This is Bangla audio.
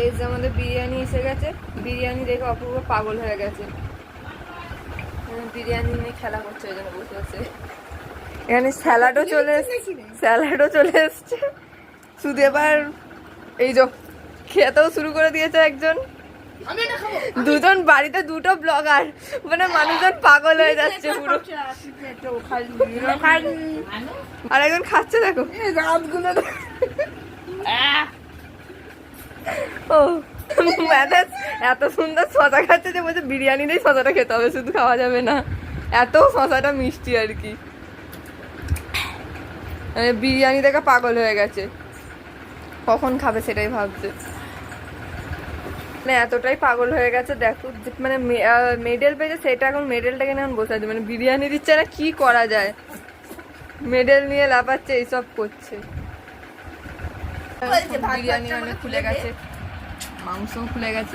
এই যে আমাদের বিরিয়ানি এসে গেছে। বিরিয়ানি দেখে অপূর্ব পাগল হয়ে গেছে, বিরিয়ানি নিয়ে খেলা করছে, ওই জন্য বসে আছে। এখানে স্যালাডও চলে এসছে। শুধু এবার এই যে খেতেও শুরু করে দিয়েছে একজন, দুজন বাড়িতে দুটো ব্লগার, মানে মানুষজন পাগল হয়ে যাচ্ছে পুরো। আর একজন খাচ্ছে, দেখো ও এত সুন্দর শশা খাচ্ছে যে বলছে বিরিয়ানি দিয়েই শশাটা খেতে হবে, শুধু খাওয়া যাবে না। এত শশাটা মিষ্টি আর কি, বিরিয়ানি দেখে পাগল হয়ে গেছে, কখন খাবে সেটাই ভাবছে। মানে এতটাই পাগল হয়ে গেছে, দেখো মানে মেডেল পেয়েছে সেটা, এখন মেডেলটাকে এখন বসে আছে, মানে বিরিয়ানি দিচ্ছে না, কি করা যায়, মেডেল নিয়ে লাফাচ্ছে, এইসব করছে। বিরিয়ানি মানে খুলে গেছে, মাংসও খুলে গেছে।